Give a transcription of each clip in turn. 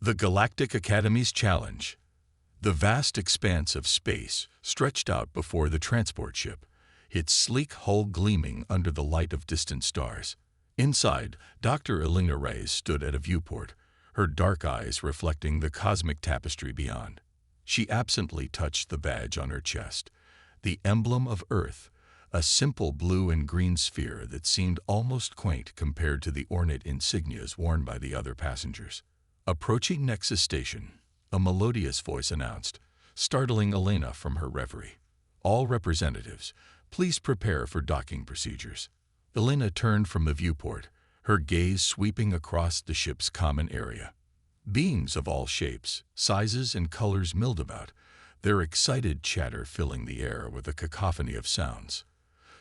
The Galactic Academy's challenge. The vast expanse of space stretched out before the transport ship, its sleek hull gleaming under the light of distant stars. Inside, Dr. Elena Reyes stood at a viewport, her dark eyes reflecting the cosmic tapestry beyond. She absently touched the badge on her chest, the emblem of Earth, a simple blue and green sphere that seemed almost quaint compared to the ornate insignias worn by the other passengers. Approaching Nexus Station, a melodious voice announced, startling Elena from her reverie. All representatives, please prepare for docking procedures. Elena turned from the viewport, her gaze sweeping across the ship's common area. Beings of all shapes, sizes, and colors milled about, their excited chatter filling the air with a cacophony of sounds.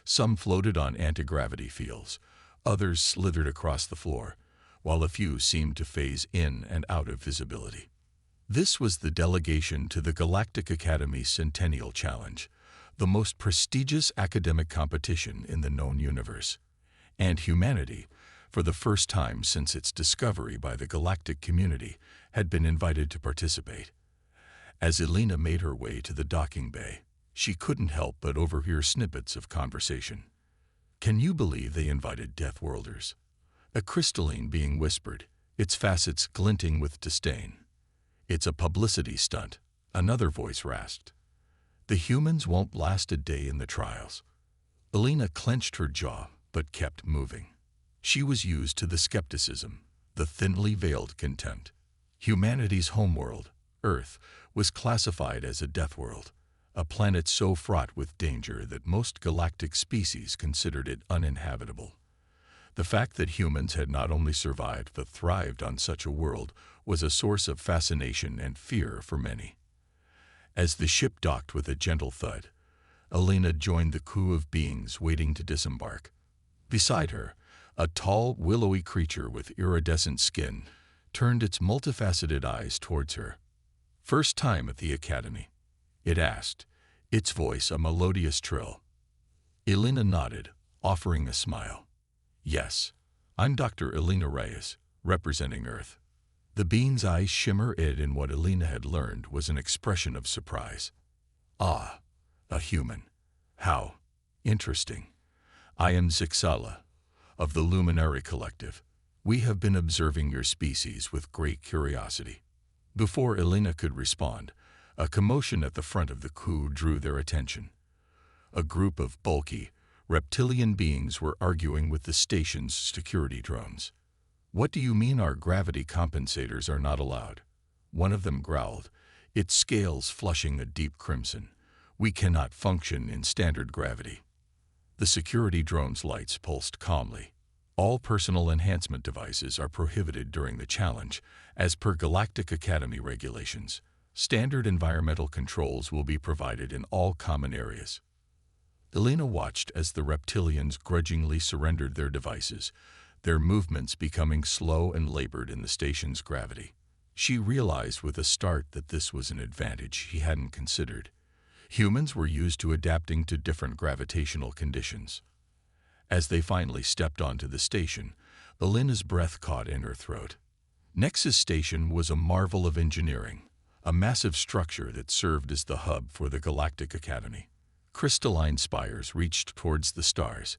Some floated on anti-gravity fields, others slithered across the floor, while a few seemed to phase in and out of visibility. This was the delegation to the Galactic Academy's Centennial Challenge, the most prestigious academic competition in the known universe. And humanity, for the first time since its discovery by the galactic community, had been invited to participate. As Elena made her way to the docking bay, she couldn't help but overhear snippets of conversation. "Can you believe they invited Deathworlders?" A crystalline being whispered, its facets glinting with disdain. "It's a publicity stunt," another voice rasped. "The humans won't last a day in the trials." Elena clenched her jaw, but kept moving. She was used to the skepticism, the thinly veiled contempt. Humanity's homeworld, Earth, was classified as a death world, a planet so fraught with danger that most galactic species considered it uninhabitable. The fact that humans had not only survived but thrived on such a world was a source of fascination and fear for many. As the ship docked with a gentle thud, Elena joined the crew of beings waiting to disembark. Beside her, a tall, willowy creature with iridescent skin turned its multifaceted eyes towards her. "First time at the Academy?" it asked, its voice a melodious trill. Elena nodded, offering a smile. "Yes, I'm Dr. Elena Reyes, representing Earth." The being's eyes shimmered in what Elena had learned was an expression of surprise. "Ah, a human. How interesting. I am Zixala, of the Luminary Collective. We have been observing your species with great curiosity." Before Elena could respond, a commotion at the front of the crew drew their attention. A group of bulky, reptilian beings were arguing with the station's security drones. "What do you mean our gravity compensators are not allowed?" one of them growled, its scales flushing a deep crimson. "We cannot function in standard gravity." The security drone's lights pulsed calmly. "All personal enhancement devices are prohibited during the challenge, as per Galactic Academy regulations. Standard environmental controls will be provided in all common areas." Elena watched as the reptilians grudgingly surrendered their devices, their movements becoming slow and labored in the station's gravity. She realized with a start that this was an advantage she hadn't considered. Humans were used to adapting to different gravitational conditions. As they finally stepped onto the station, Elena's breath caught in her throat. Nexus Station was a marvel of engineering, a massive structure that served as the hub for the Galactic Academy. Crystalline spires reached towards the stars,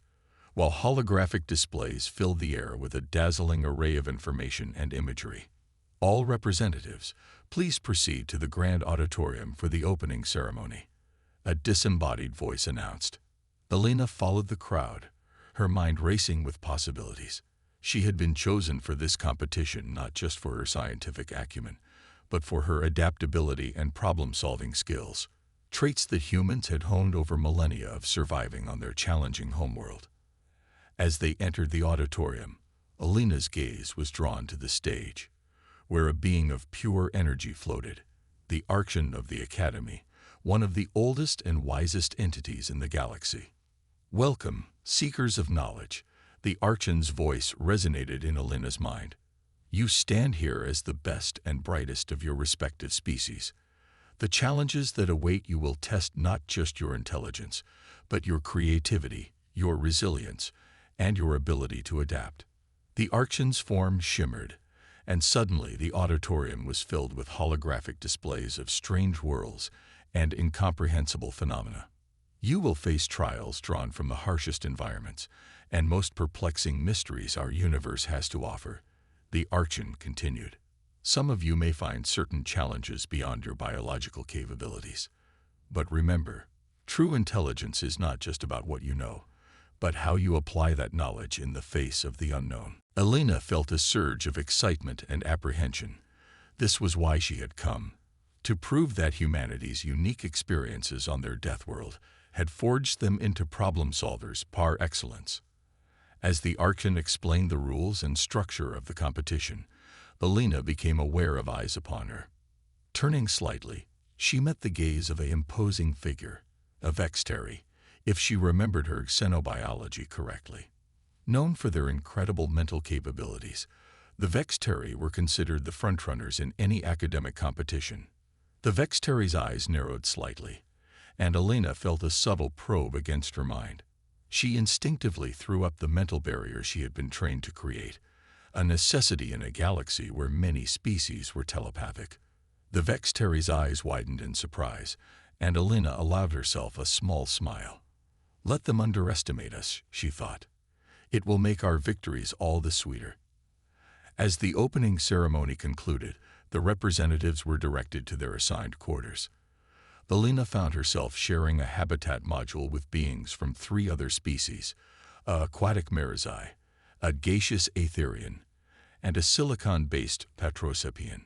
while holographic displays filled the air with a dazzling array of information and imagery. "All representatives, please proceed to the grand auditorium for the opening ceremony," a disembodied voice announced. Elena followed the crowd, her mind racing with possibilities. She had been chosen for this competition not just for her scientific acumen, but for her adaptability and problem-solving skills, traits that humans had honed over millennia of surviving on their challenging homeworld. As they entered the auditorium, Elena's gaze was drawn to the stage, where a being of pure energy floated, the Archon of the Academy, one of the oldest and wisest entities in the galaxy. "Welcome, seekers of knowledge," the Archon's voice resonated in Elena's mind. "You stand here as the best and brightest of your respective species. The challenges that await you will test not just your intelligence, but your creativity, your resilience, and your ability to adapt." The Archon's form shimmered, and suddenly the auditorium was filled with holographic displays of strange whirls and incomprehensible phenomena. You will face trials drawn from the harshest environments and most perplexing mysteries our universe has to offer, the Archon continued. Some of you may find certain challenges beyond your biological capabilities. But remember, true intelligence is not just about what you know, but how you apply that knowledge in the face of the unknown. Elena felt a surge of excitement and apprehension. This was why she had come, to prove that humanity's unique experiences on their death world had forged them into problem solvers par excellence. As the Archon explained the rules and structure of the competition, Elena became aware of eyes upon her. Turning slightly, she met the gaze of an imposing figure, a Vextari, if she remembered her xenobiology correctly. Known for their incredible mental capabilities, the Vextari were considered the frontrunners in any academic competition. The Vextari's eyes narrowed slightly, and Elena felt a subtle probe against her mind. She instinctively threw up the mental barrier she had been trained to create, a necessity in a galaxy where many species were telepathic. The Vextari's eyes widened in surprise, and Elena allowed herself a small smile. Let them underestimate us, she thought. It will make our victories all the sweeter. As the opening ceremony concluded, the representatives were directed to their assigned quarters. Elena found herself sharing a habitat module with beings from 3 other species, a aquatic Merizai, a gaseous Aetherian, and a silicon-based Patrosepian.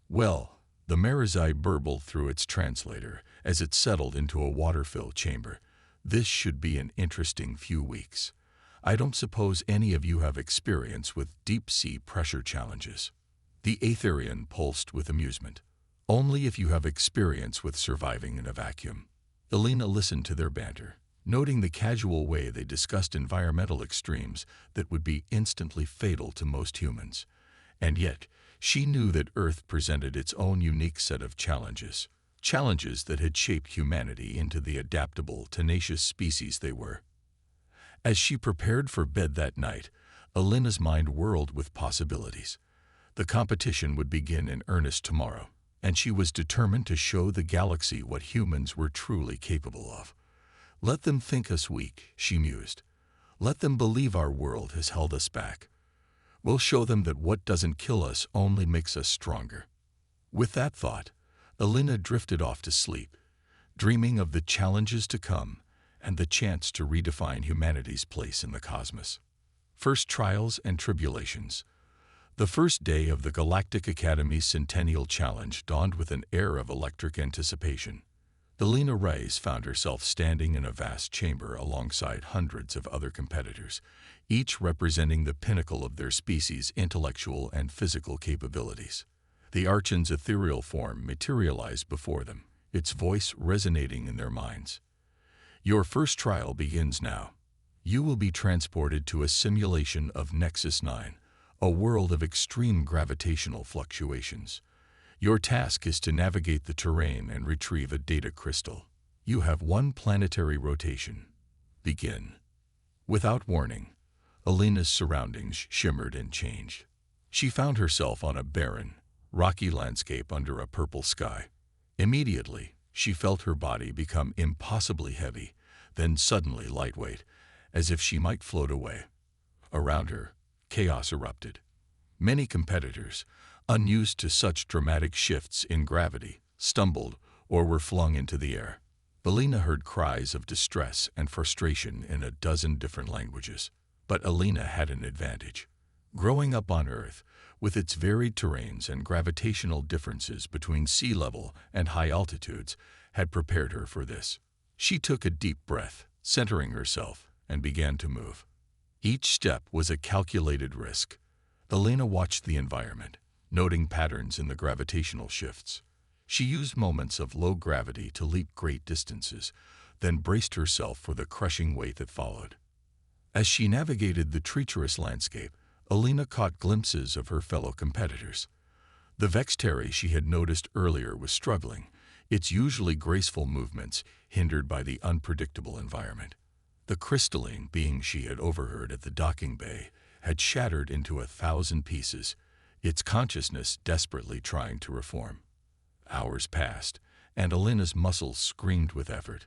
Well, the Merizai burbled through its translator as it settled into a water-filled chamber. This should be an interesting few weeks. I don't suppose any of you have experience with deep-sea pressure challenges. The Aetherian pulsed with amusement. Only if you have experience with surviving in a vacuum. Elena listened to their banter, noting the casual way they discussed environmental extremes that would be instantly fatal to most humans. And yet, she knew that Earth presented its own unique set of challenges, challenges that had shaped humanity into the adaptable, tenacious species they were. As she prepared for bed that night, Elena's mind whirled with possibilities. The competition would begin in earnest tomorrow, and she was determined to show the galaxy what humans were truly capable of. Let them think us weak, she mused. Let them believe our world has held us back. We'll show them that what doesn't kill us only makes us stronger. With that thought, Elena drifted off to sleep, dreaming of the challenges to come and the chance to redefine humanity's place in the cosmos. First trials and tribulations. The first day of the Galactic Academy's Centennial Challenge dawned with an air of electric anticipation. Elena Reyes found herself standing in a vast chamber alongside hundreds of other competitors, each representing the pinnacle of their species' intellectual and physical capabilities. The Archon's ethereal form materialized before them, its voice resonating in their minds. Your first trial begins now. You will be transported to a simulation of Nexus 9, a world of extreme gravitational fluctuations. Your task is to navigate the terrain and retrieve a data crystal. You have 1 planetary rotation. Begin. Without warning, Elena's surroundings shimmered and changed. She found herself on a barren, rocky landscape under a purple sky. Immediately, she felt her body become impossibly heavy, then suddenly lightweight, as if she might float away. Around her, chaos erupted. Many competitors, unused to such dramatic shifts in gravity, stumbled or were flung into the air. Elena heard cries of distress and frustration in a dozen different languages. But Elena had an advantage. Growing up on Earth, with its varied terrains and gravitational differences between sea level and high altitudes, had prepared her for this. She took a deep breath, centering herself, and began to move. Each step was a calculated risk. Elena watched the environment, noting patterns in the gravitational shifts. She used moments of low gravity to leap great distances, then braced herself for the crushing weight that followed. As she navigated the treacherous landscape, Elena caught glimpses of her fellow competitors. The Vextari she had noticed earlier was struggling, its usually graceful movements hindered by the unpredictable environment. The crystalline being she had overheard at the docking bay had shattered into 1,000 pieces, its consciousness desperately trying to reform. Hours passed, and Alina's muscles screamed with effort.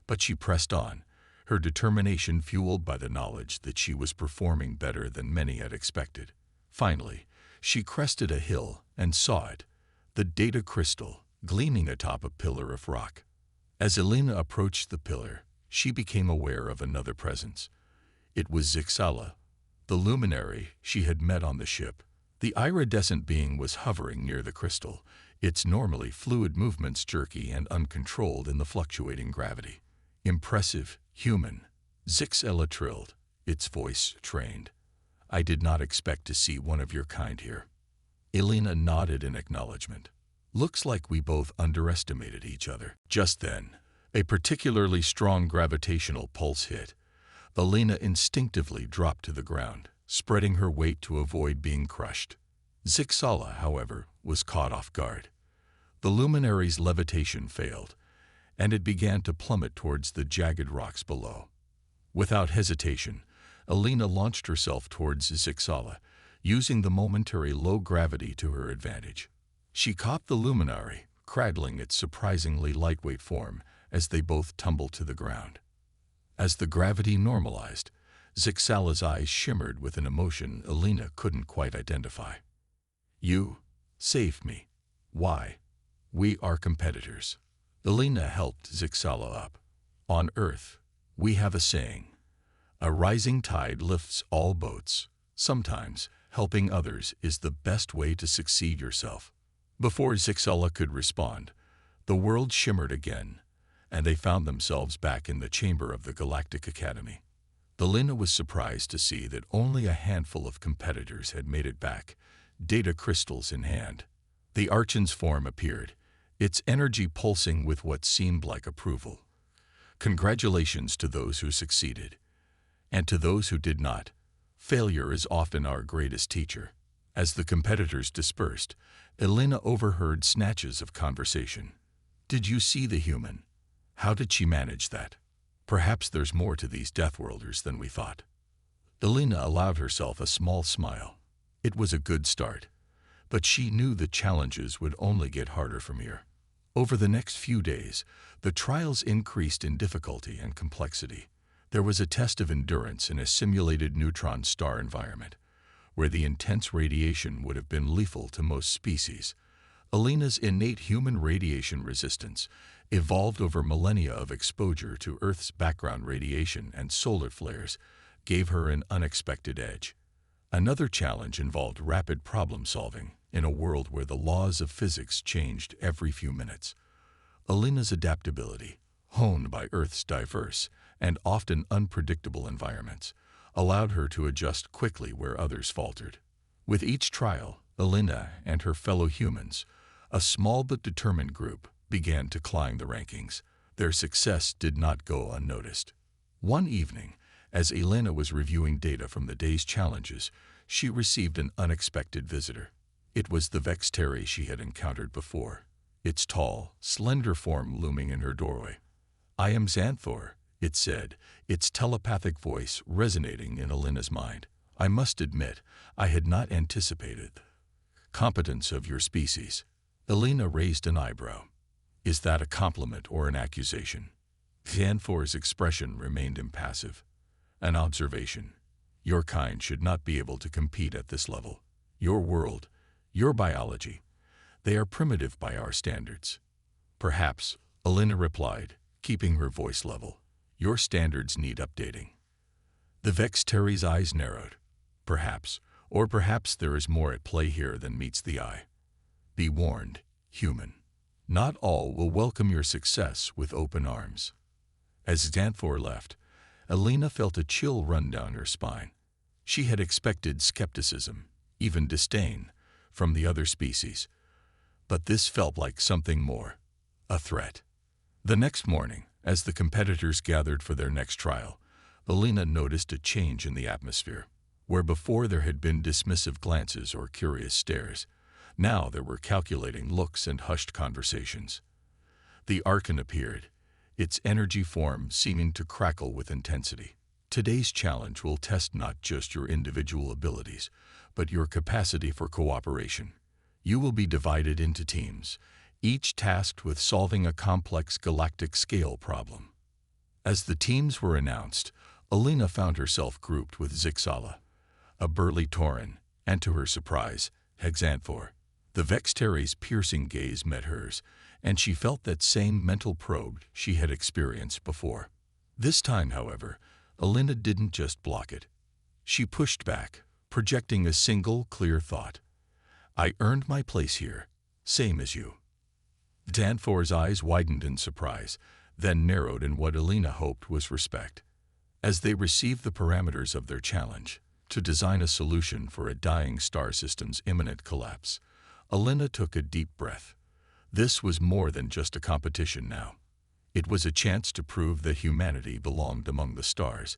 But she pressed on, her determination fueled by the knowledge that she was performing better than many had expected. Finally, she crested a hill and saw it, the data crystal, gleaming atop a pillar of rock. As Alina approached the pillar, she became aware of another presence. It was Zixala, the luminary she had met on the ship. The iridescent being was hovering near the crystal, its normally fluid movements jerky and uncontrolled in the fluctuating gravity. Impressive, human, Zixala trilled, its voice trained. I did not expect to see one of your kind here. Alina nodded in acknowledgement. Looks like we both underestimated each other. Just then, a particularly strong gravitational pulse hit. Alina instinctively dropped to the ground, spreading her weight to avoid being crushed. Zixala, however, was caught off guard. The luminary's levitation failed, and it began to plummet towards the jagged rocks below. Without hesitation, Alina launched herself towards Zixala, using the momentary low gravity to her advantage. She caught the luminary, cradling its surprisingly lightweight form as they both tumbled to the ground. As the gravity normalized, Zixala's eyes shimmered with an emotion Alina couldn't quite identify. You saved me. Why? We are competitors. Alina helped Zixala up. On Earth, we have a saying. A rising tide lifts all boats. Sometimes, helping others is the best way to succeed yourself. Before Zixala could respond, the world shimmered again, and they found themselves back in the chamber of the Galactic Academy. Alina was surprised to see that only a handful of competitors had made it back, data crystals in hand. The Archon's form appeared, its energy pulsing with what seemed like approval. Congratulations to those who succeeded. And to those who did not, failure is often our greatest teacher. As the competitors dispersed, Alina overheard snatches of conversation. Did you see the human? How did she manage that? Perhaps there's more to these Deathworlders than we thought. Alina allowed herself a small smile. It was a good start, but she knew the challenges would only get harder from here. Over the next few days, the trials increased in difficulty and complexity. There was a test of endurance in a simulated neutron star environment, where the intense radiation would have been lethal to most species. Alina's innate human radiation resistance evolved over millennia of exposure to Earth's background radiation and solar flares, gave her an unexpected edge. Another challenge involved rapid problem-solving in a world where the laws of physics changed every few minutes. Alina's adaptability, honed by Earth's diverse and often unpredictable environments, allowed her to adjust quickly where others faltered. With each trial, Alina and her fellow humans, a small but determined group, began to climb the rankings. Their success did not go unnoticed. One evening, as Alina was reviewing data from the day's challenges, she received an unexpected visitor. It was the Vexteri she had encountered before, its tall, slender form looming in her doorway. I am Xanthor, it said, its telepathic voice resonating in Alina's mind. I must admit, I had not anticipated the competence of your species. Alina raised an eyebrow. Is that a compliment or an accusation? Xanthor's expression remained impassive. An observation. Your kind should not be able to compete at this level. Your world, your biology, they are primitive by our standards. Perhaps, Alina replied, keeping her voice level. Your standards need updating. The Vexteri's eyes narrowed. Perhaps, or perhaps there is more at play here than meets the eye. Be warned, human. Not all will welcome your success with open arms. As Xanthor left, Alina felt a chill run down her spine. She had expected skepticism, even disdain, from the other species. But this felt like something more, a threat. The next morning, as the competitors gathered for their next trial, Alina noticed a change in the atmosphere. Where before there had been dismissive glances or curious stares, now there were calculating looks and hushed conversations. The Archon appeared, its energy form seeming to crackle with intensity. Today's challenge will test not just your individual abilities, but your capacity for cooperation. You will be divided into teams, each tasked with solving a complex galactic-scale problem. As the teams were announced, Alina found herself grouped with Zixala, a burly Tauran, and to her surprise, Hexanthor. The Vexteri's piercing gaze met hers, and she felt that same mental probe she had experienced before. This time, however, Alina didn't just block it. She pushed back, projecting a single, clear thought. I earned my place here, same as you. Xanthor's eyes widened in surprise, then narrowed in what Alina hoped was respect. As they received the parameters of their challenge, to design a solution for a dying star system's imminent collapse, Alina took a deep breath. This was more than just a competition now. It was a chance to prove that humanity belonged among the stars,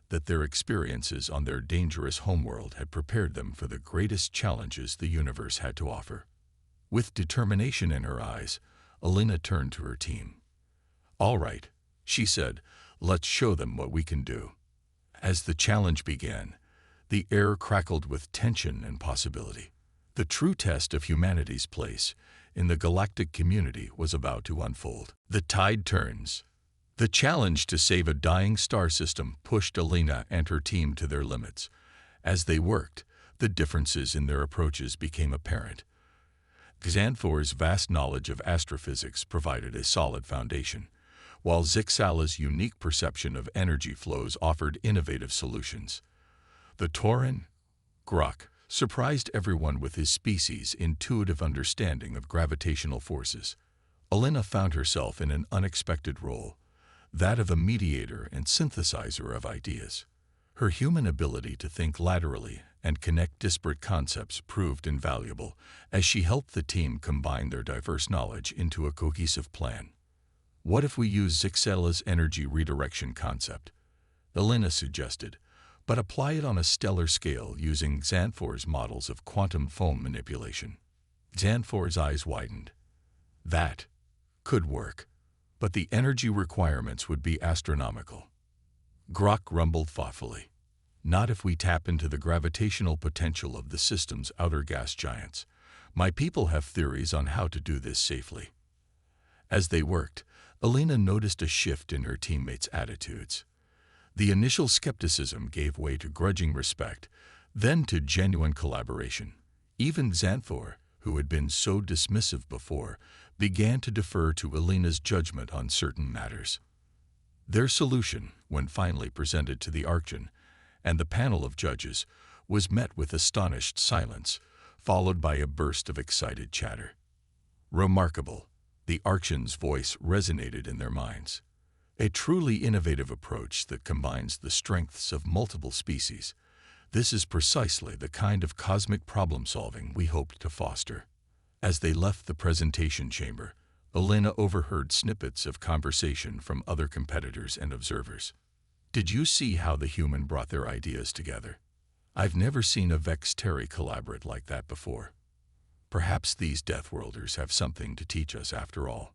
that their experiences on their dangerous homeworld had prepared them for the greatest challenges the universe had to offer. With determination in her eyes, Alina turned to her team. All right, she said, let's show them what we can do. As the challenge began, the air crackled with tension and possibility. The true test of humanity's place in the galactic community was about to unfold. The tide turns. The challenge to save a dying star system pushed Alina and her team to their limits. As they worked, the differences in their approaches became apparent. Xanthor's vast knowledge of astrophysics provided a solid foundation, while Zixala's unique perception of energy flows offered innovative solutions. The Tauran, Grok, surprised everyone with his species' intuitive understanding of gravitational forces. Alina found herself in an unexpected role, that of a mediator and synthesizer of ideas. Her human ability to think laterally and connect disparate concepts proved invaluable as she helped the team combine their diverse knowledge into a cohesive plan. What if we use Zixala's energy redirection concept? Alina suggested, but apply it on a stellar scale using Xanthor's models of quantum foam manipulation. Xanthor's eyes widened. That could work, but the energy requirements would be astronomical. Grok rumbled thoughtfully. Not if we tap into the gravitational potential of the system's outer gas giants. My people have theories on how to do this safely. As they worked, Alina noticed a shift in her teammates' attitudes. The initial skepticism gave way to grudging respect, then to genuine collaboration. Even Xanthor, who had been so dismissive before, began to defer to Alina's judgment on certain matters. Their solution, when finally presented to the Archon and the panel of judges, was met with astonished silence, followed by a burst of excited chatter. Remarkable, the Archon's voice resonated in their minds. A truly innovative approach that combines the strengths of multiple species. This is precisely the kind of cosmic problem-solving we hoped to foster. As they left the presentation chamber, Alina overheard snippets of conversation from other competitors and observers. Did you see how the human brought their ideas together? I've never seen a Vexteri collaborate like that before. Perhaps these Deathworlders have something to teach us after all.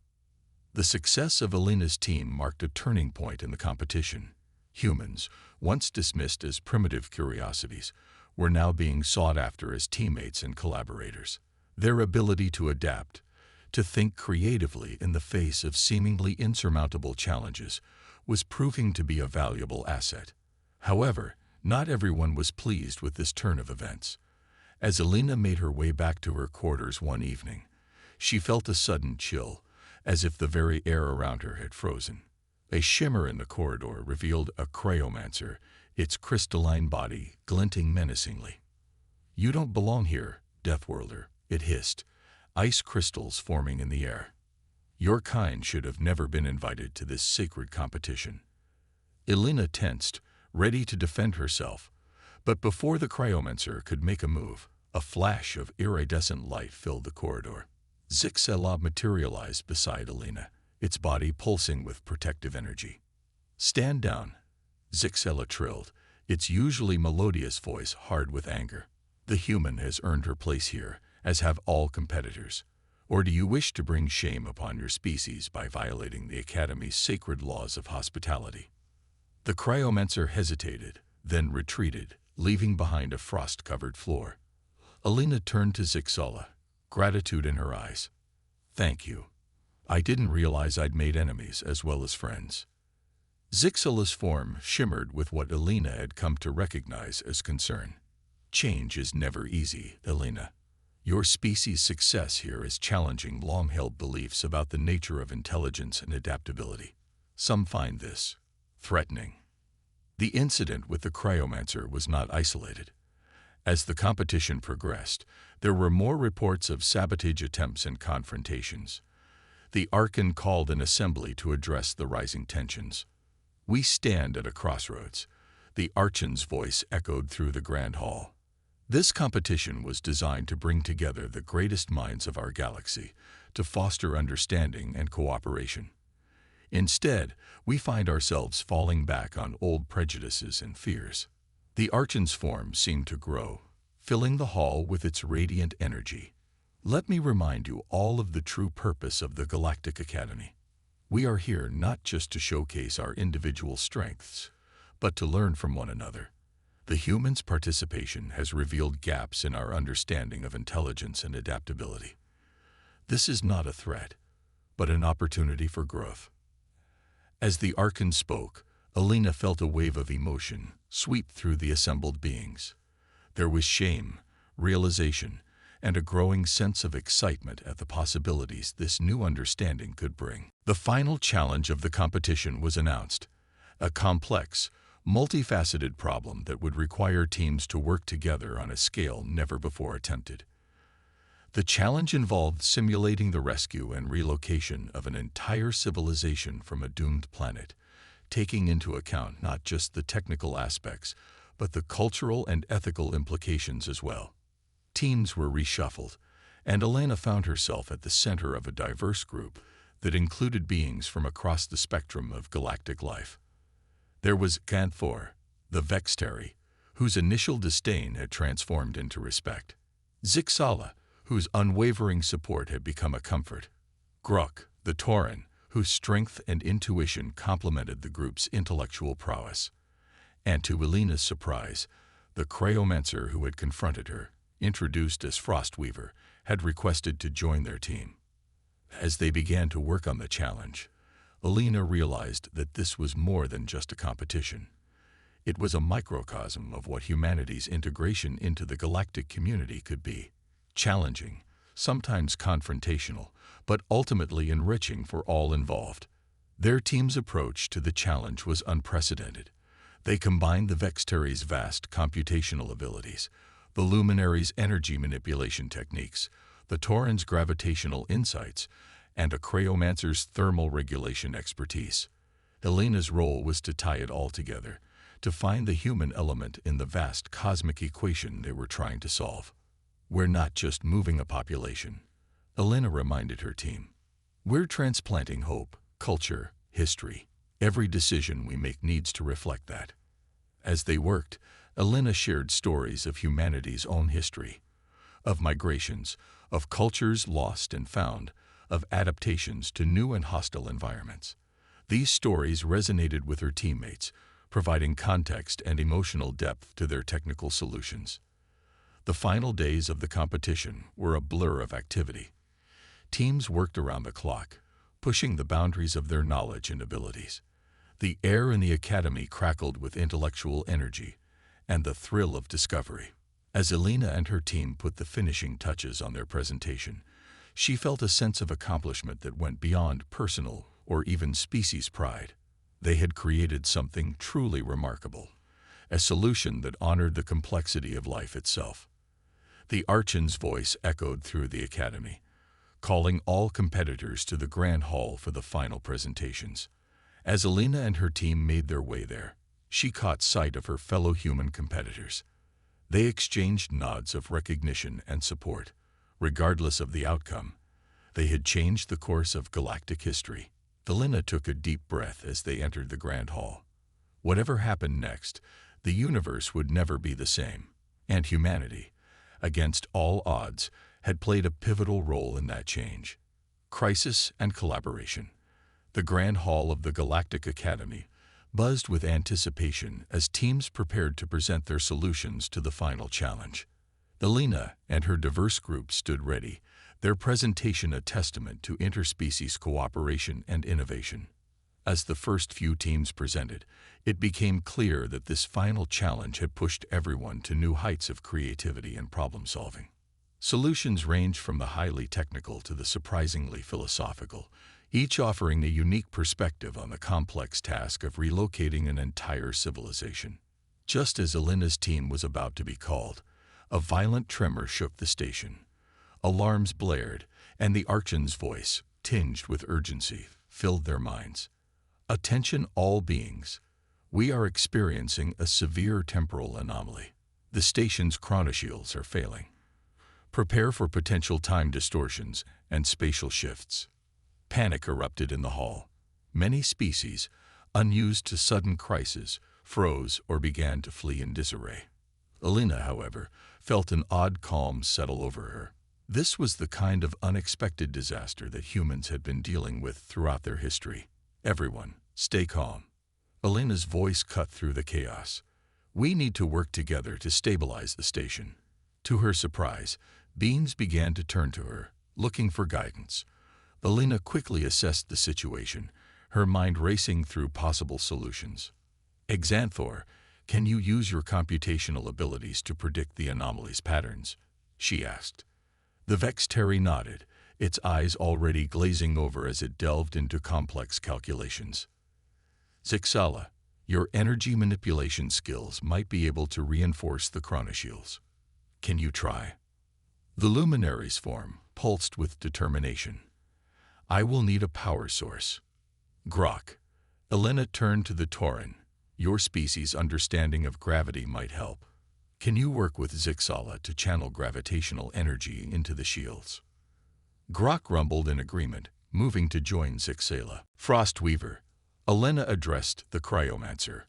The success of Alina's team marked a turning point in the competition. Humans, once dismissed as primitive curiosities, were now being sought after as teammates and collaborators. Their ability to adapt, to think creatively in the face of seemingly insurmountable challenges, was proving to be a valuable asset. However, not everyone was pleased with this turn of events. As Alina made her way back to her quarters one evening, she felt a sudden chill, as if the very air around her had frozen. A shimmer in the corridor revealed a cryomancer, its crystalline body glinting menacingly. You don't belong here, Deathworlder, it hissed, ice crystals forming in the air. Your kind should have never been invited to this sacred competition. Alina tensed, ready to defend herself, but before the cryomancer could make a move, a flash of iridescent light filled the corridor. Zixala materialized beside Alina, its body pulsing with protective energy. Stand down, Zixala trilled, its usually melodious voice hard with anger. The human has earned her place here, as have all competitors. Or do you wish to bring shame upon your species by violating the Academy's sacred laws of hospitality? The cryomancer hesitated, then retreated, leaving behind a frost-covered floor. Alina turned to Zixala, gratitude in her eyes. "Thank you. I didn't realize I'd made enemies as well as friends." Zixala's form shimmered with what Alina had come to recognize as concern. "Change is never easy, Alina. Your species' success here is challenging long-held beliefs about the nature of intelligence and adaptability. Some find this threatening." The incident with the cryomancer was not isolated. As the competition progressed, there were more reports of sabotage attempts and confrontations. The Archon called an assembly to address the rising tensions. "We stand at a crossroads," the Archon's voice echoed through the Grand Hall. This competition was designed to bring together the greatest minds of our galaxy, to foster understanding and cooperation. Instead, we find ourselves falling back on old prejudices and fears. The Archon's form seemed to grow, filling the hall with its radiant energy. "Let me remind you all of the true purpose of the Galactic Academy. We are here not just to showcase our individual strengths, but to learn from one another. The humans' participation has revealed gaps in our understanding of intelligence and adaptability. This is not a threat, but an opportunity for growth." As the Archon spoke, Alina felt a wave of emotion sweep through the assembled beings. There was shame, realization, and a growing sense of excitement at the possibilities this new understanding could bring. The final challenge of the competition was announced: a complex, multifaceted problem that would require teams to work together on a scale never before attempted. The challenge involved simulating the rescue and relocation of an entire civilization from a doomed planet, taking into account not just the technical aspects, but the cultural and ethical implications as well. Teams were reshuffled, and Alina found herself at the center of a diverse group that included beings from across the spectrum of galactic life. There was Ganthor, the Vextari, whose initial disdain had transformed into respect. Zixala, whose unwavering support had become a comfort. Gruk, the Tauran, whose strength and intuition complemented the group's intellectual prowess. And to Alina's surprise, the cryomancer who had confronted her, introduced as Frostweaver, had requested to join their team. As they began to work on the challenge, Alina realized that this was more than just a competition. It was a microcosm of what humanity's integration into the galactic community could be. Challenging, sometimes confrontational, but ultimately enriching for all involved. Their team's approach to the challenge was unprecedented. They combined the Vextari's vast computational abilities, the Luminary's energy manipulation techniques, the Tauran's gravitational insights, and a cryomancer's thermal regulation expertise. Alina's role was to tie it all together, to find the human element in the vast cosmic equation they were trying to solve. "We're not just moving a population," Alina reminded her team. "We're transplanting hope, culture, history. Every decision we make needs to reflect that." As they worked, Alina shared stories of humanity's own history, of migrations, of cultures lost and found, of adaptations to new and hostile environments. These stories resonated with her teammates, providing context and emotional depth to their technical solutions. The final days of the competition were a blur of activity. Teams worked around the clock, pushing the boundaries of their knowledge and abilities. The air in the academy crackled with intellectual energy and the thrill of discovery. As Alina and her team put the finishing touches on their presentation, she felt a sense of accomplishment that went beyond personal or even species pride. They had created something truly remarkable, a solution that honored the complexity of life itself. The Archon's voice echoed through the academy, calling all competitors to the Grand Hall for the final presentations. As Alina and her team made their way there, she caught sight of her fellow human competitors. They exchanged nods of recognition and support. Regardless of the outcome, they had changed the course of galactic history. Alina took a deep breath as they entered the Grand Hall. Whatever happened next, the universe would never be the same, and humanity, against all odds, had played a pivotal role in that change. Crisis and collaboration. The Grand Hall of the Galactic Academy buzzed with anticipation as teams prepared to present their solutions to the final challenge. Elena and her diverse group stood ready, their presentation a testament to interspecies cooperation and innovation. As the first few teams presented, it became clear that this final challenge had pushed everyone to new heights of creativity and problem-solving. Solutions ranged from the highly technical to the surprisingly philosophical, each offering a unique perspective on the complex task of relocating an entire civilization. Just as Elena's team was about to be called, a violent tremor shook the station. Alarms blared, and the Archon's voice, tinged with urgency, filled their minds. Attention all beings. We are experiencing a severe temporal anomaly. The station's chronoshields are failing. Prepare for potential time distortions and spatial shifts. Panic erupted in the hall. Many species, unused to sudden crisis, froze or began to flee in disarray. Elena, however, felt an odd calm settle over her. This was the kind of unexpected disaster that humans had been dealing with throughout their history. Everyone, stay calm. Elena's voice cut through the chaos. We need to work together to stabilize the station. To her surprise, beings began to turn to her, looking for guidance. Elena quickly assessed the situation, her mind racing through possible solutions. Exanthor, can you use your computational abilities to predict the anomaly's patterns? She asked. The Vexteri nodded, its eyes already glazing over as it delved into complex calculations. Zixala, your energy manipulation skills might be able to reinforce the chronoshields. Can you try? The luminary's form pulsed with determination. I will need a power source. Grok. Elena turned to the Tauren. Your species' understanding of gravity might help. Can you work with Zixala to channel gravitational energy into the shields? Grok rumbled in agreement, moving to join Zixala. Frostweaver. Elena addressed the cryomancer.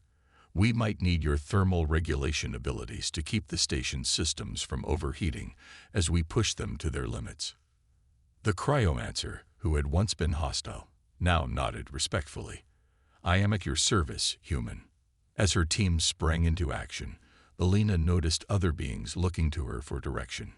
We might need your thermal regulation abilities to keep the station's systems from overheating as we push them to their limits. The cryomancer, who had once been hostile, now nodded respectfully. I am at your service, human. As her team sprang into action, Elena noticed other beings looking to her for direction.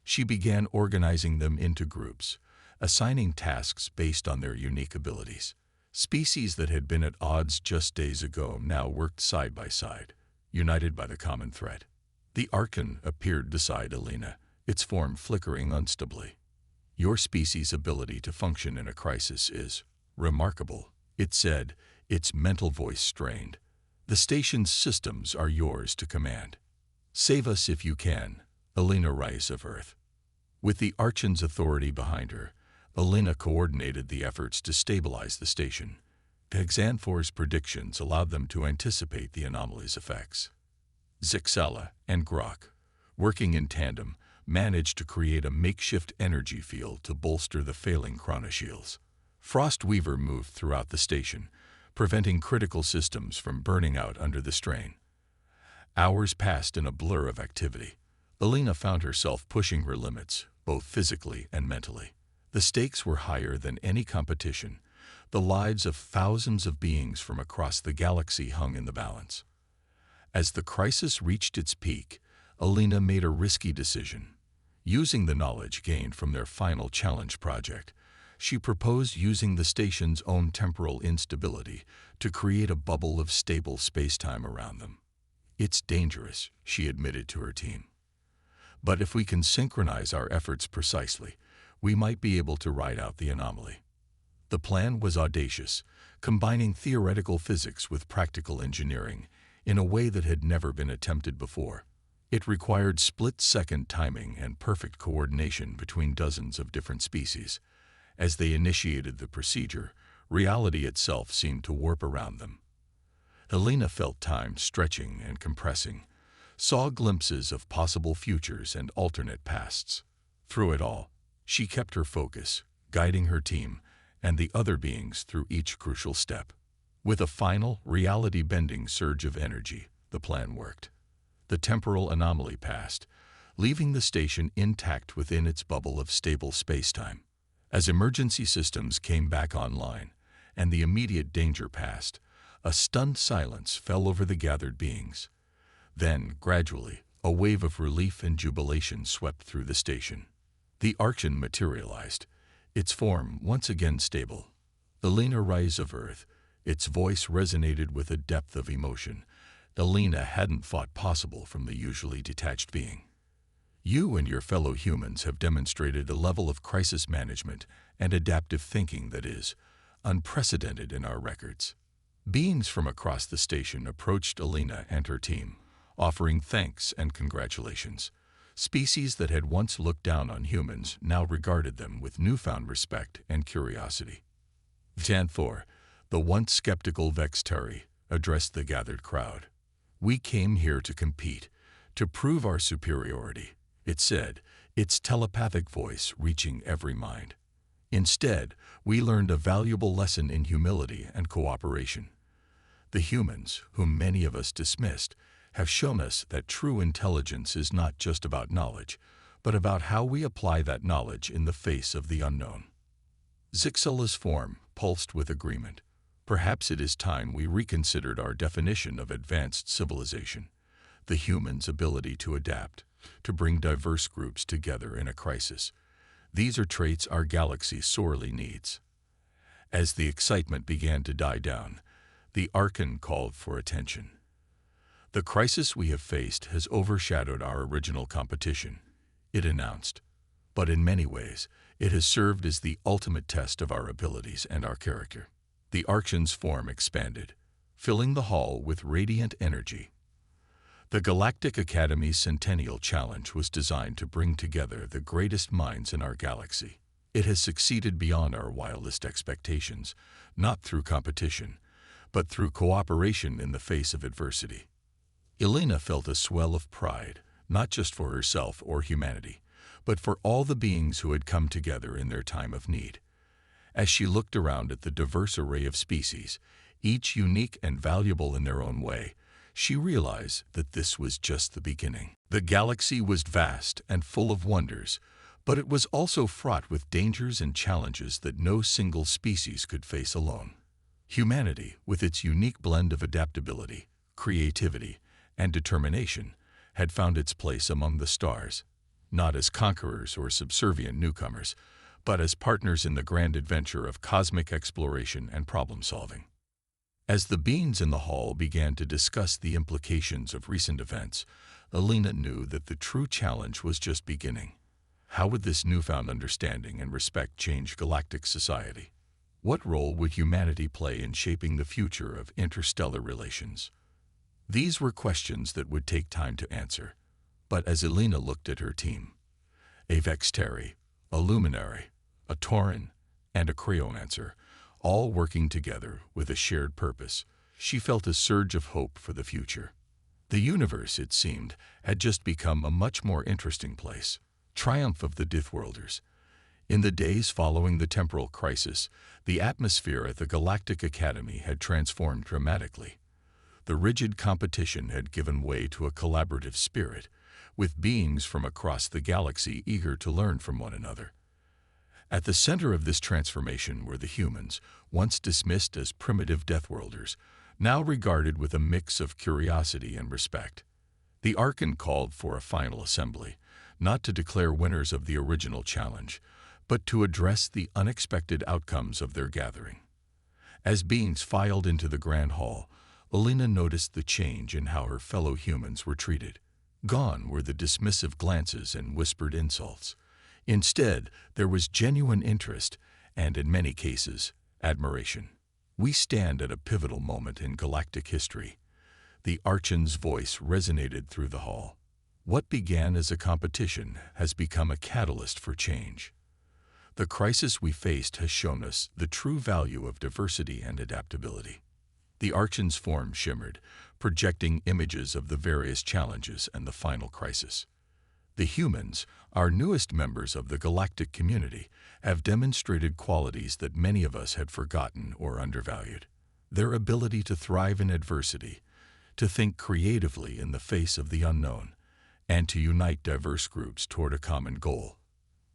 She began organizing them into groups, assigning tasks based on their unique abilities. Species that had been at odds just days ago now worked side by side, united by the common threat. The Archon appeared beside Elena, its form flickering unstably. Your species' ability to function in a crisis is remarkable, it said, its mental voice strained. The station's systems are yours to command. Save us if you can, Elena Rice of Earth. With the Archon's authority behind her, Elena coordinated the efforts to stabilize the station. Exanthor's predictions allowed them to anticipate the anomaly's effects. Zixala and Grok, working in tandem, managed to create a makeshift energy field to bolster the failing chronoshields. Frostweaver moved throughout the station, preventing critical systems from burning out under the strain. Hours passed in a blur of activity. Elena found herself pushing her limits, both physically and mentally. The stakes were higher than any competition. The lives of thousands of beings from across the galaxy hung in the balance. As the crisis reached its peak, Elena made a risky decision. Using the knowledge gained from their final challenge project, she proposed using the station's own temporal instability to create a bubble of stable spacetime around them. It's dangerous, she admitted to her team. But if we can synchronize our efforts precisely, we might be able to ride out the anomaly. The plan was audacious, combining theoretical physics with practical engineering in a way that had never been attempted before. It required split-second timing and perfect coordination between dozens of different species. As they initiated the procedure, reality itself seemed to warp around them. Elena felt time stretching and compressing, saw glimpses of possible futures and alternate pasts. Through it all, she kept her focus, guiding her team and the other beings through each crucial step. With a final, reality-bending surge of energy, the plan worked. The temporal anomaly passed, leaving the station intact within its bubble of stable spacetime. As emergency systems came back online and the immediate danger passed, a stunned silence fell over the gathered beings. Then, gradually, A wave of relief and jubilation swept through the station. The Archon materialized, its form once again stable. Elena rise of Earth, its voice resonated with a depth of emotion Elena hadn't thought possible from the usually detached being. You and your fellow humans have demonstrated a level of crisis management and adaptive thinking that is unprecedented in our records. Beings from across the station approached Elena and her team, offering thanks and congratulations. Species that had once looked down on humans now regarded them with newfound respect and curiosity. Xanthor, the once skeptical Vextari, addressed the gathered crowd. "We came here to compete, to prove our superiority," it said, its telepathic voice reaching every mind. "Instead, we learned a valuable lesson in humility and cooperation. The humans, whom many of us dismissed, have shown us that true intelligence is not just about knowledge, but about how we apply that knowledge in the face of the unknown." Zixela's form pulsed with agreement. Perhaps it is time we reconsidered our definition of advanced civilization, the human's ability to adapt, to bring diverse groups together in a crisis. These are traits our galaxy sorely needs. As the excitement began to die down, the Archon called for attention. "The crisis we have faced has overshadowed our original competition," it announced. "But in many ways, it has served as the ultimate test of our abilities and our character." The Archon's form expanded, filling the hall with radiant energy. The Galactic Academy's Centennial Challenge was designed to bring together the greatest minds in our galaxy. It has succeeded beyond our wildest expectations, not through competition, but through cooperation in the face of adversity. Elena felt a swell of pride, not just for herself or humanity, but for all the beings who had come together in their time of need. As she looked around at the diverse array of species, each unique and valuable in their own way, she realized that this was just the beginning. The galaxy was vast and full of wonders, but it was also fraught with dangers and challenges that no single species could face alone. Humanity, with its unique blend of adaptability, creativity, and determination, had found its place among the stars, not as conquerors or subservient newcomers, but as partners in the grand adventure of cosmic exploration and problem-solving. As the beings in the hall began to discuss the implications of recent events, Elena knew that the true challenge was just beginning. How would this newfound understanding and respect change galactic society? What role would humanity play in shaping the future of interstellar relations? These were questions that would take time to answer. But as Elena looked at her team, a Vextari, a Luminary, a Tauran, and a Cryomancer, all working together with a shared purpose, she felt a surge of hope for the future. The universe, it seemed, had just become a much more interesting place. Triumph of the Deathworlders. In the days following the temporal crisis, the atmosphere at the Galactic Academy had transformed dramatically. The rigid competition had given way to a collaborative spirit, with beings from across the galaxy eager to learn from one another. At the center of this transformation were the humans, once dismissed as primitive Deathworlders, now regarded with a mix of curiosity and respect. The Archon called for a final assembly, not to declare winners of the original challenge, but to address the unexpected outcomes of their gathering. As beings filed into the grand hall, Elena noticed the change in how her fellow humans were treated. Gone were the dismissive glances and whispered insults. Instead, there was genuine interest and, in many cases, admiration. "We stand at a pivotal moment in galactic history." The Archon's voice resonated through the hall. "What began as a competition has become a catalyst for change. The crisis we faced has shown us the true value of diversity and adaptability." The Archon's form shimmered, projecting images of the various challenges and the final crisis. "The humans, our newest members of the galactic community, have demonstrated qualities that many of us had forgotten or undervalued. Their ability to thrive in adversity, to think creatively in the face of the unknown, and to unite diverse groups toward a common goal.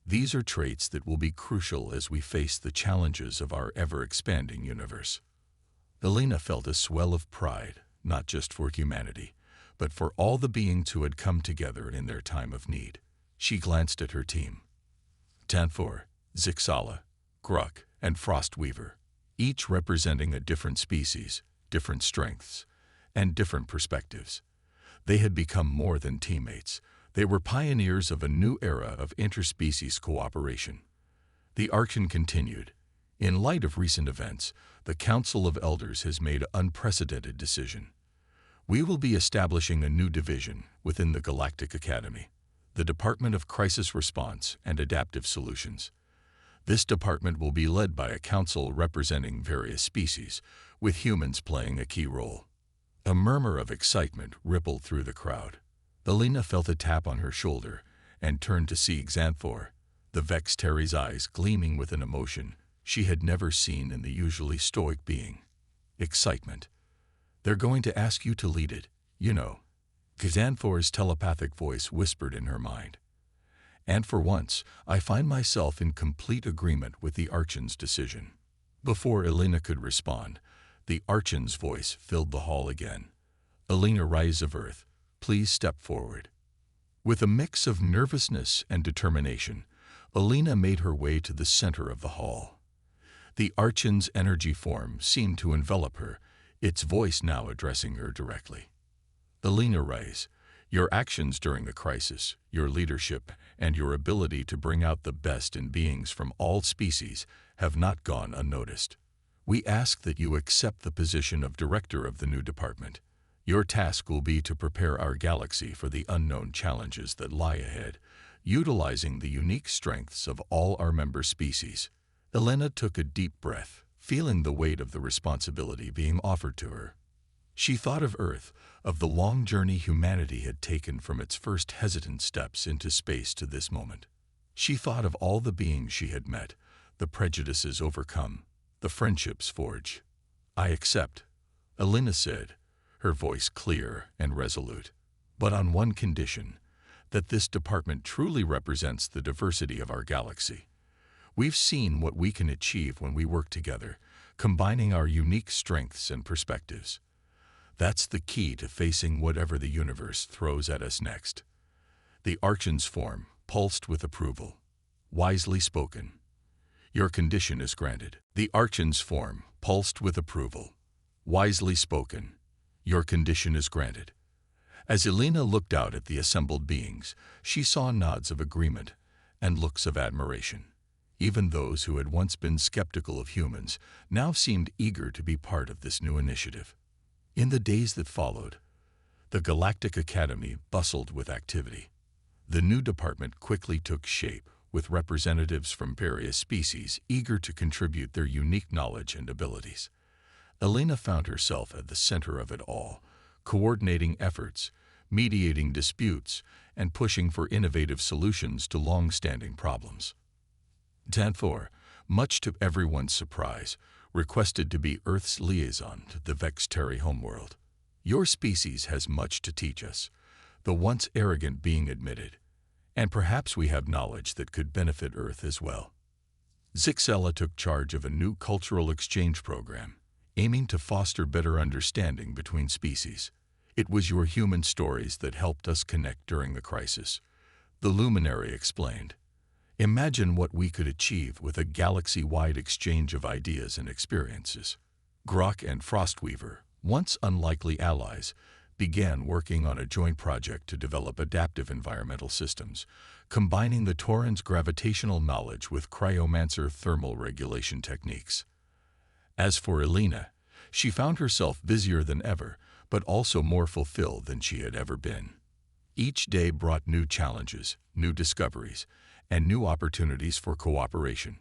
These are traits that will be crucial as we face the challenges of our ever-expanding universe." Elena felt a swell of pride, not just for humanity, but for all the beings who had come together in their time of need. She glanced at her team. Tanfor, Zixala, Gruk, and Frostweaver, each representing a different species, different strengths, and different perspectives. They had become more than teammates. They were pioneers of a new era of interspecies cooperation. The Archon continued. In light of recent events, the Council of Elders has made an unprecedented decision. We will be establishing a new division within the Galactic Academy, the Department of Crisis Response and Adaptive Solutions. This department will be led by a council representing various species, with humans playing a key role. A murmur of excitement rippled through the crowd. Elena felt a tap on her shoulder and turned to see Xanthor, the Vexteri's eyes gleaming with an emotion she had never seen in the usually stoic being. Excitement. They're going to ask you to lead it, you know. Xanthor's telepathic voice whispered in her mind. And for once, I find myself in complete agreement with the Archon's decision. Before Elena could respond, the Archon's voice filled the hall again. Elena, Rise of Earth, please step forward. With a mix of nervousness and determination, Elena made her way to the center of the hall. The Archon's energy form seemed to envelop her, its voice now addressing her directly. Elena, Rise, your actions during the crisis, your leadership, and your ability to bring out the best in beings from all species have not gone unnoticed. We ask that you accept the position of director of the new department. Your task will be to prepare our galaxy for the unknown challenges that lie ahead, utilizing the unique strengths of all our member species. Elena took a deep breath, feeling the weight of the responsibility being offered to her. She thought of Earth, of the long journey humanity had taken from its first hesitant steps into space to this moment. She thought of all the beings she had met, the prejudices overcome, the friendships forged. I accept, Elena said, her voice clear and resolute, but on one condition, that this department truly represents the diversity of our galaxy. We've seen what we can achieve when we work together, combining our unique strengths and perspectives. That's the key to facing whatever the universe throws at us next. The Archon's form pulsed with approval. Wisely spoken. Your condition is granted. The Archon's form pulsed with approval. Wisely spoken. Your condition is granted. As Elena looked out at the assembled beings, she saw nods of agreement and looks of admiration. Even those who had once been skeptical of humans now seemed eager to be part of this new initiative. In the days that followed, the Galactic Academy bustled with activity. The new department quickly took shape, with representatives from various species eager to contribute their unique knowledge and abilities. Elena found herself at the center of it all, coordinating efforts, mediating disputes, and pushing for innovative solutions to long-standing problems. Tanfor, much to everyone's surprise, requested to be Earth's liaison to the Vexteri homeworld. Your species has much to teach us, the once arrogant being admitted, and perhaps we have knowledge that could benefit Earth as well. Zixala took charge of a new cultural exchange program, aiming to foster better understanding between species. It was your human stories that helped us connect during the crisis, the luminary explained. Imagine what we could achieve with a galaxy-wide exchange of ideas and experiences. Grok and Frostweaver, once unlikely allies, began working on a joint project to develop adaptive environmental systems, combining the Tauran's gravitational knowledge with cryomancer thermal regulation techniques. As for Elena, she found herself busier than ever, but also more fulfilled than she had ever been. Each day brought new challenges, new discoveries, and new opportunities for cooperation.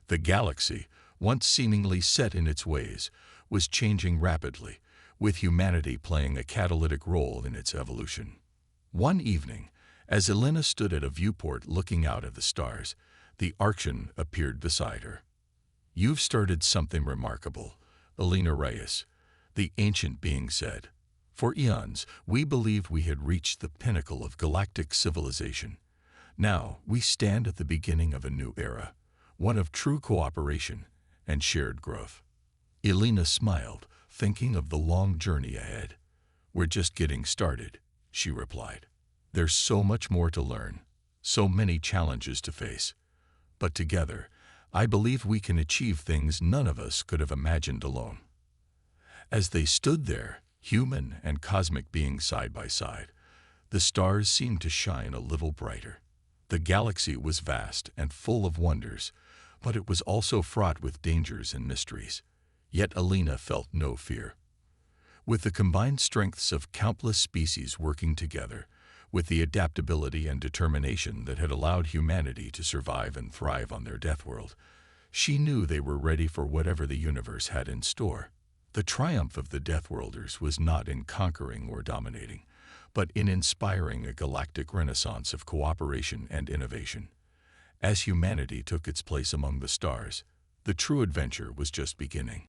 The galaxy, once seemingly set in its ways, was changing rapidly, with humanity playing a catalytic role in its evolution. One evening, as Elena stood at a viewport looking out at the stars, the Archon appeared beside her. You've started something remarkable, Elena Reyes, the ancient being said. For eons, we believed we had reached the pinnacle of galactic civilization. Now, we stand at the beginning of a new era, one of true cooperation and shared growth. Elena smiled, thinking of the long journey ahead. "We're just getting started," she replied. "There's so much more to learn, so many challenges to face. But together, I believe we can achieve things none of us could have imagined alone." As they stood there, human and cosmic beings side by side, the stars seemed to shine a little brighter. The galaxy was vast and full of wonders, but it was also fraught with dangers and mysteries. Yet Alina felt no fear. With the combined strengths of countless species working together, with the adaptability and determination that had allowed humanity to survive and thrive on their death world, she knew they were ready for whatever the universe had in store. The triumph of the Deathworlders was not in conquering or dominating, but in inspiring a galactic renaissance of cooperation and innovation. As humanity took its place among the stars, the true adventure was just beginning.